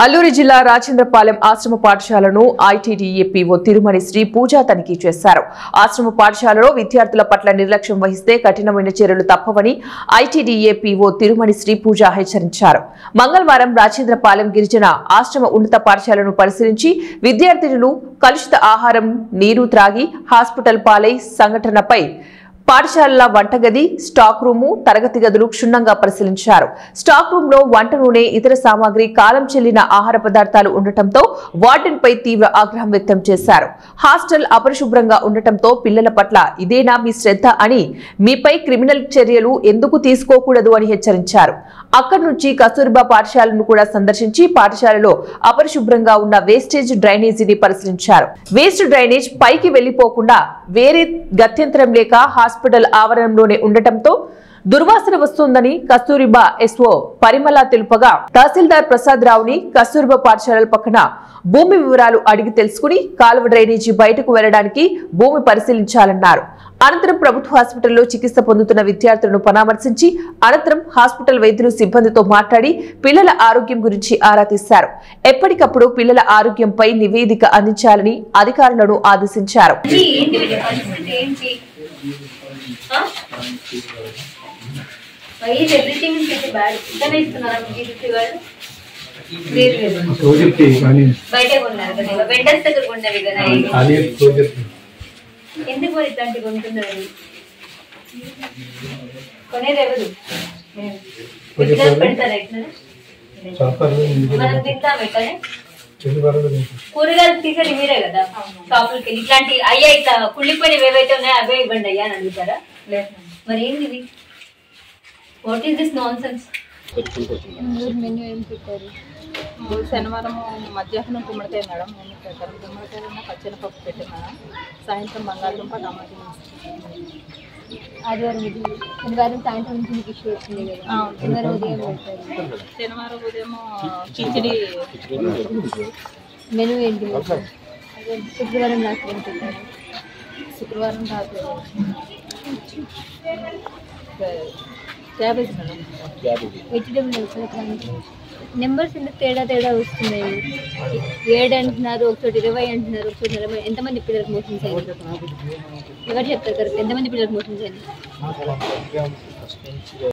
అల్లూరి జిల్లా రాజేంద్రపాలెం ఆశ్రమ పాఠశాలను ఐటీడీఏ పీఓ తిరుమణి శ్రీ పూజ తనిఖీ చేశారు. ఆశ్రమ పాఠశాలలో విద్యార్థుల పట్ల నిర్లక్ష్యం వహిస్తే కఠినమైన చర్యలు తప్పవని ఐటీడీఏ పీఓ తిరుమణి శ్రీ పూజ హెచ్చరించారు. మంగళవారం రాజేంద్రపాలెం గిరిజన ఆశ్రమ ఉన్నత పాఠశాలను పరిశీలించి విద్యార్థినులు కలుషిత ఆహారం, నీరు త్రాగి హాస్పిటల్ పాలై సంఘటనపై పాఠశాలల వంటగది, స్టాక్ రూము, తరగతి గదులు క్షుణ్ణంగా పరిశీలించారు. స్టాక్ రూమ్ లో వంట నూనె, ఇతర సామాగ్రి, కాలం చెల్లిన ఆహార పదార్థాలు ఉండటంతో వార్డెన్ పై తీవ్ర ఆగ్రహం వ్యక్తం చేశారు. హాస్టల్ అపరిశుభ్రంగా ఉండటంతో పిల్లల పట్ల ఇదేనా మీ శ్రద్ధ అని, మీపై క్రిమినల్ చర్యలు ఎందుకు తీసుకోకూడదు అని హెచ్చరించారు. అక్కడి నుంచి కస్తూర్బా పాఠశాలను కూడా సందర్శించి పాఠశాలలో అపరిశుభ్రంగా ఉన్న వేస్టేజ్ డ్రైనేజీని పరిశీలించారు. వేస్ట్ డ్రైనేజ్ పైకి వెళ్లిపోకుండా వేరే గత్యంతరం లేక హాస్పిటల్ ఆవరణంలోనే ఉండటంతో దుర్వాసన వస్తోందని కస్తూరిబా ఎస్ఓ పరిమళ తెలుపగా, తహసీల్దార్ ప్రసాద్ రావుని కస్తూరిబా పాఠశాలల పక్కన భూమి వివరాలు అడిగి తెలుసుకుని కాలువ డ్రైనేజీ బయటకు వెళ్లడానికి భూమి పరిశీలించాలన్నారు. అనంతరం ప్రభుత్వ హాస్పిటల్లో చికిత్స పొందుతున్న విద్యార్థులను పరామర్శించి అనంతరం హాస్పిటల్ వైద్యులు సిబ్బందితో మాట్లాడి పిల్లల ఆరోగ్యం గురించి ఆరా తీశారు. ఎప్పటికప్పుడు పిల్లల ఆరోగ్యంపై నివేదిక అందించాలని అధికారులను ఆదేశించారు. ఎందుకు మరి ఇట్లాంటి కొంటున్నారు? కొనేదెవరు? పెడతారా ఇట్లా? మనం తింటాం ఎట్లనే? కూరగాయలు తీసేది మీరే కదా షాపులకి వెళ్ళి. ఇట్లాంటి అయ్యా ఇట్లా కుళ్ళిపోయినవి ఏవైతే ఉన్నాయో అవే ఇవ్వండి అయ్యా అని అడుగుతారా? మరి ఏంది ఇది? What is this non sense? Menu ఏం పెట్టారు? శనివారం మధ్యాహ్నం గుమ్మడికాయ మేడం, మెన్యూ పెట్టారు. గుమ్మడికాయ పచ్చని పప్పు పెట్టారు మేడం. సాయంత్రం బంగాళదుంప టమాటా. శనివారం సాయంత్రం నుంచి మీకు ఇష్యూ వచ్చింది కదా, శనివారం ఉదయం పెట్టారు. శనివారం ఉదయం కిచిడి. మెనూ ఏంటి? శుక్రవారం రాత్రి ఏం పెట్టారు? శుక్రవారం రాత్రి క్యాబేజ్ మేడం. వెజిటేబుల్ నెంబర్స్ ఎందుకు తేడా వస్తున్నాయి? 7 అంటున్నారు, ఒకచోట 20 అంటున్నారు, ఒకచోట 40. ఎంతమంది పిల్లలకు మోషన్స్ అయింది? ఎవరు చెప్తారు కరెక్ట్? ఎంతమంది పిల్లలకు మోషన్స్ అయింది?